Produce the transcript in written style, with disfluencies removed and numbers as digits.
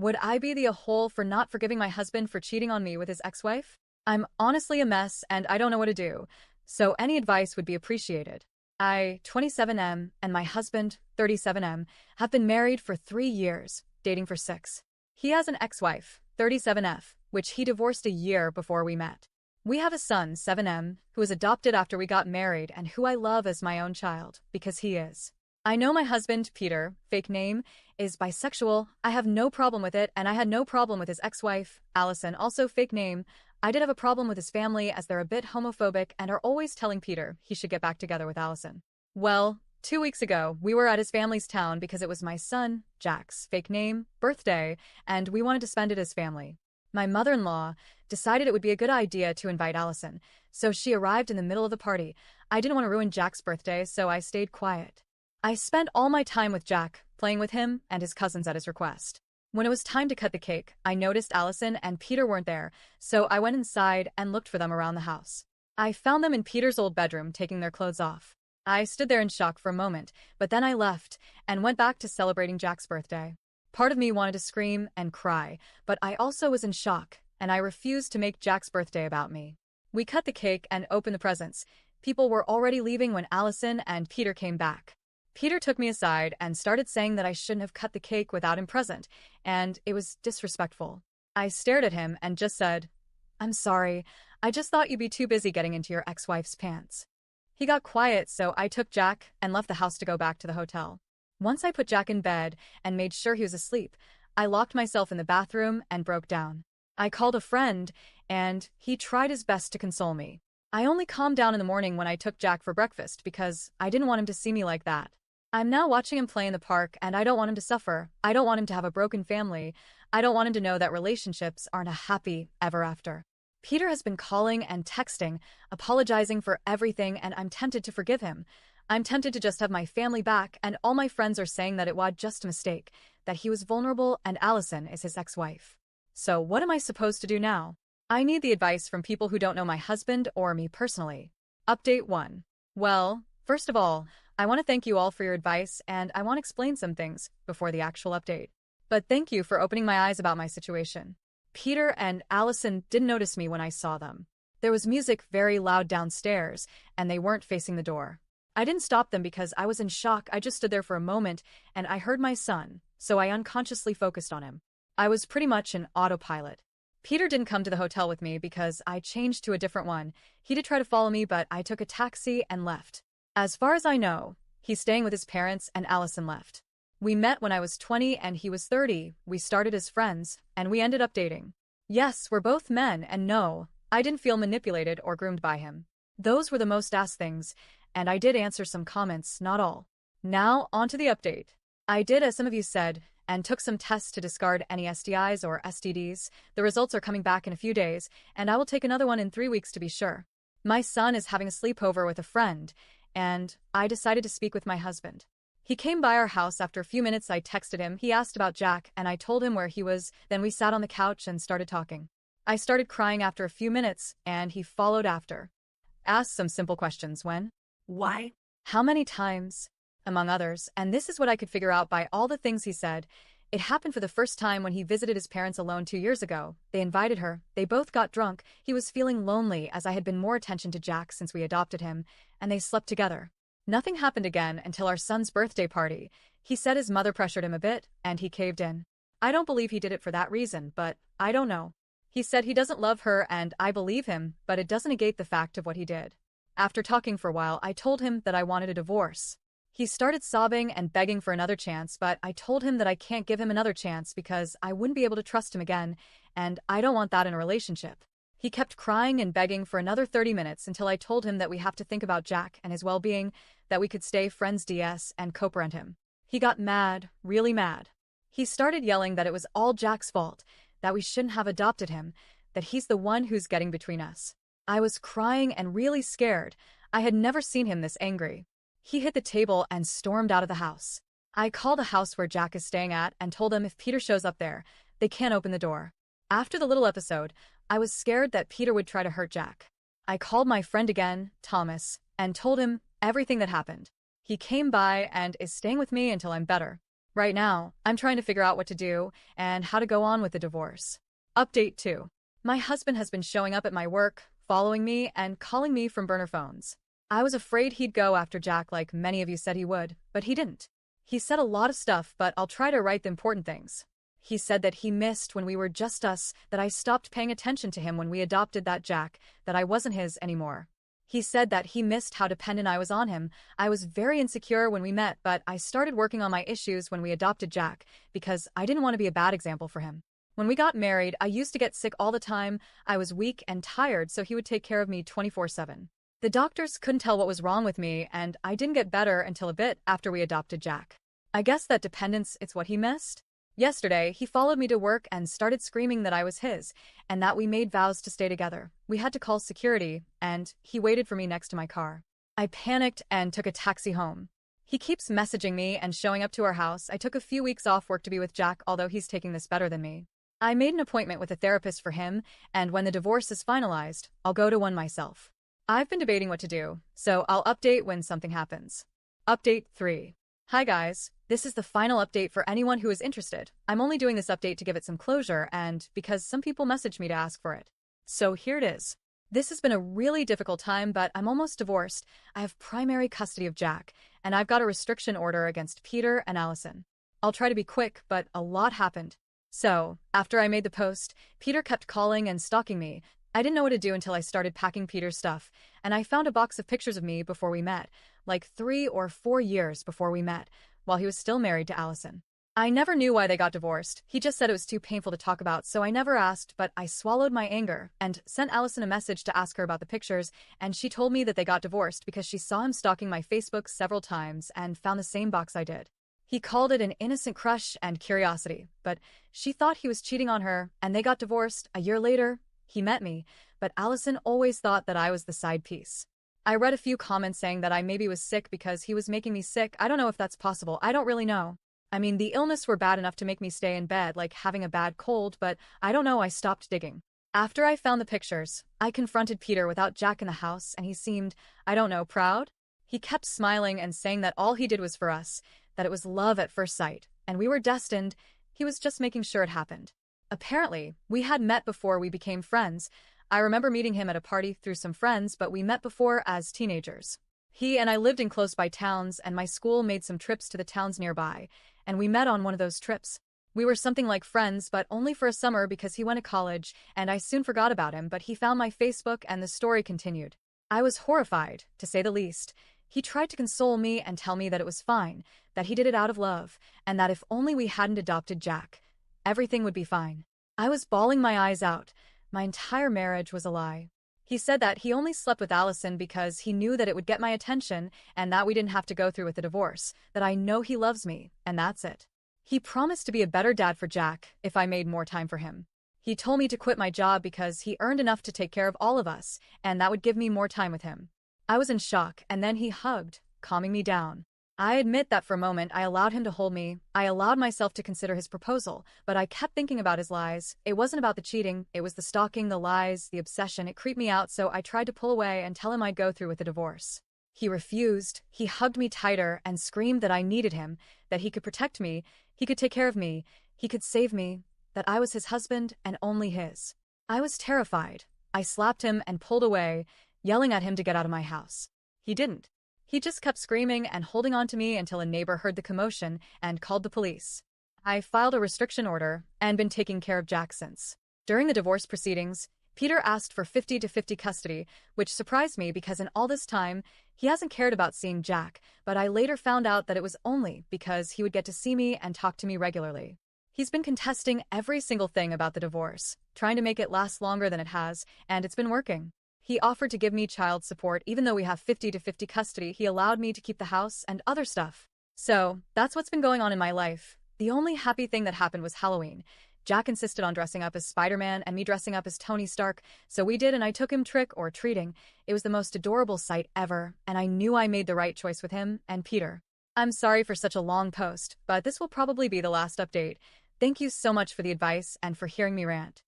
Would I be the a-hole for not forgiving my husband for cheating on me with his ex-wife? I'm honestly a mess and I don't know what to do, so any advice would be appreciated. I, 27M, and my husband, 37M, have been married for 3 years, dating for 6. He has an ex-wife, 37F, which he divorced a year before we met. We have a son, 7M, who was adopted after we got married and who I love as my own child, because he is. I know my husband, Peter, fake name, is bisexual. I have no problem with it, and I had no problem with his ex-wife, Allison, also fake name. I did have a problem with his family as they're a bit homophobic and are always telling Peter he should get back together with Allison. Well, 2 weeks ago, we were at his family's town because it was my son, Jack's, fake name, birthday, and we wanted to spend it as family. My mother-in-law decided it would be a good idea to invite Allison, so she arrived in the middle of the party. I didn't want to ruin Jack's birthday, so I stayed quiet. I spent all my time with Jack, playing with him and his cousins at his request. When it was time to cut the cake, I noticed Allison and Peter weren't there, so I went inside and looked for them around the house. I found them in Peter's old bedroom taking their clothes off. I stood there in shock for a moment, but then I left and went back to celebrating Jack's birthday. Part of me wanted to scream and cry, but I also was in shock, and I refused to make Jack's birthday about me. We cut the cake and opened the presents. People were already leaving when Allison and Peter came back. Peter took me aside and started saying that I shouldn't have cut the cake without him present, and it was disrespectful. I stared at him and just said, "I'm sorry, I just thought you'd be too busy getting into your ex-wife's pants." He got quiet, so I took Jack and left the house to go back to the hotel. Once I put Jack in bed and made sure he was asleep, I locked myself in the bathroom and broke down. I called a friend, and he tried his best to console me. I only calmed down in the morning when I took Jack for breakfast because I didn't want him to see me like that. I'm now watching him play in the park, and I don't want him to suffer. I don't want him to have a broken family. I don't want him to know that relationships aren't a happy ever after. Peter has been calling and texting, apologizing for everything, and I'm tempted to forgive him. I'm tempted to just have my family back, and all my friends are saying that it was just a mistake, that he was vulnerable and Allison is his ex-wife. So what am I supposed to do now? I need the advice from people who don't know my husband or me personally. Update 1. Well, first of all, I want to thank you all for your advice, and I want to explain some things before the actual update. But thank you for opening my eyes about my situation. Peter and Allison didn't notice me when I saw them. There was music very loud downstairs, and they weren't facing the door. I didn't stop them because I was in shock. I just stood there for a moment, and I heard my son, so I unconsciously focused on him. I was pretty much an autopilot. Peter didn't come to the hotel with me because I changed to a different one. He did try to follow me, but I took a taxi and left. As far as I know, he's staying with his parents and Allison left. We met when I was 20 and he was 30. We started as friends, and we ended up dating. Yes, we're both men, and no, I didn't feel manipulated or groomed by him. Those were the most asked things, and I did answer some comments, not all. Now, on to the update. I did as some of you said, and took some tests to discard any STIs or STDs. The results are coming back in a few days, and I will take another one in 3 weeks to be sure. My son is having a sleepover with a friend, and I decided to speak with my husband. He came by our house. After a few minutes I texted him. He asked about Jack, and I told him where he was. Then we sat on the couch and started talking. I started crying after a few minutes, and he followed after. Asked some simple questions. When? Why? How many times? Among others, and this is what I could figure out by all the things he said. It happened for the first time when he visited his parents alone 2 years ago. They invited her. They both got drunk. He was feeling lonely as I had been more attention to Jack since we adopted him, and they slept together. Nothing happened again until our son's birthday party. He said his mother pressured him a bit, and he caved in. I don't believe he did it for that reason, but I don't know. He said he doesn't love her, and I believe him, but it doesn't negate the fact of what he did. After talking for a while, I told him that I wanted a divorce. He started sobbing and begging for another chance, but I told him that I can't give him another chance because I wouldn't be able to trust him again, and I don't want that in a relationship. He kept crying and begging for another 30 minutes until I told him that we have to think about Jack and his well-being, that we could stay friends DS and co-parent him. He got mad, really mad. He started yelling that it was all Jack's fault, that we shouldn't have adopted him, that he's the one who's getting between us. I was crying and really scared. I had never seen him this angry. He hit the table and stormed out of the house. I called the house where Jack is staying at and told them if Peter shows up there, they can't open the door. After the little episode, I was scared that Peter would try to hurt Jack. I called my friend again, Thomas, and told him everything that happened. He came by and is staying with me until I'm better. Right now, I'm trying to figure out what to do and how to go on with the divorce. Update 2. My husband has been showing up at my work, following me, and calling me from burner phones. I was afraid he'd go after Jack like many of you said he would, but he didn't. He said a lot of stuff, but I'll try to write the important things. He said that he missed when we were just us, that I stopped paying attention to him when we adopted that Jack, that I wasn't his anymore. He said that he missed how dependent I was on him. I was very insecure when we met, but I started working on my issues when we adopted Jack, because I didn't want to be a bad example for him. When we got married, I used to get sick all the time. I was weak and tired, so he would take care of me 24/7. The doctors couldn't tell what was wrong with me, and I didn't get better until a bit after we adopted Jack. I guess that dependence is what he missed. Yesterday, he followed me to work and started screaming that I was his, and that we made vows to stay together. We had to call security, and he waited for me next to my car. I panicked and took a taxi home. He keeps messaging me and showing up to our house. I took a few weeks off work to be with Jack, although he's taking this better than me. I made an appointment with a therapist for him, and when the divorce is finalized, I'll go to one myself. I've been debating what to do, so I'll update when something happens. Update 3. Hi guys, this is the final update for anyone who is interested. I'm only doing this update to give it some closure and because some people messaged me to ask for it. So here it is. This has been a really difficult time, but I'm almost divorced. I have primary custody of Jack, and I've got a restriction order against Peter and Allison. I'll try to be quick, but a lot happened. So, after I made the post, Peter kept calling and stalking me. I didn't know what to do until I started packing Peter's stuff, and I found a box of pictures of me before we met, like 3 or 4 years before we met, while he was still married to Allison. I never knew why they got divorced. He just said it was too painful to talk about, so I never asked, but I swallowed my anger and sent Allison a message to ask her about the pictures, and she told me that they got divorced because she saw him stalking my Facebook several times and found the same box I did. He called it an innocent crush and curiosity, but she thought he was cheating on her, and they got divorced. A year later, he met me, but Allison always thought that I was the side piece. I read a few comments saying that I maybe was sick because he was making me sick. I don't know if that's possible. I don't really know. I mean, the illness were bad enough to make me stay in bed, like having a bad cold, but I don't know, I stopped digging. After I found the pictures, I confronted Peter without Jack in the house, and he seemed, I don't know, proud? He kept smiling and saying that all he did was for us, that it was love at first sight, and we were destined. He was just making sure it happened. Apparently, we had met before we became friends. I remember meeting him at a party through some friends, but we met before as teenagers. He and I lived in close-by towns, and my school made some trips to the towns nearby, and we met on one of those trips. We were something like friends, but only for a summer because he went to college, and I soon forgot about him, but he found my Facebook and the story continued. I was horrified, to say the least. He tried to console me and tell me that it was fine, that he did it out of love, and that if only we hadn't adopted Jack, everything would be fine. I was bawling my eyes out. My entire marriage was a lie. He said that he only slept with Allison because he knew that it would get my attention and that we didn't have to go through with the divorce, that I know he loves me, and that's it. He promised to be a better dad for Jack if I made more time for him. He told me to quit my job because he earned enough to take care of all of us, and that would give me more time with him. I was in shock, and then he hugged, calming me down. I admit that for a moment I allowed him to hold me. I allowed myself to consider his proposal, but I kept thinking about his lies. It wasn't about the cheating, it was the stalking, the lies, the obsession. It creeped me out, so I tried to pull away and tell him I'd go through with the divorce. He refused. He hugged me tighter and screamed that I needed him, that he could protect me, he could take care of me, he could save me, that I was his husband and only his. I was terrified. I slapped him and pulled away, yelling at him to get out of my house. He didn't. He just kept screaming and holding on to me until a neighbor heard the commotion and called the police. I filed a restriction order and been taking care of Jack since. During the divorce proceedings, Peter asked for 50-50 custody, which surprised me because in all this time, he hasn't cared about seeing Jack, but I later found out that it was only because he would get to see me and talk to me regularly. He's been contesting every single thing about the divorce, trying to make it last longer than it has, and it's been working. He offered to give me child support even though we have 50-50 custody. He allowed me to keep the house and other stuff. So, that's what's been going on in my life. The only happy thing that happened was Halloween. Jack insisted on dressing up as Spider-Man and me dressing up as Tony Stark, so we did and I took him trick-or-treating. It was the most adorable sight ever, and I knew I made the right choice with him and Peter. I'm sorry for such a long post, but this will probably be the last update. Thank you so much for the advice and for hearing me rant.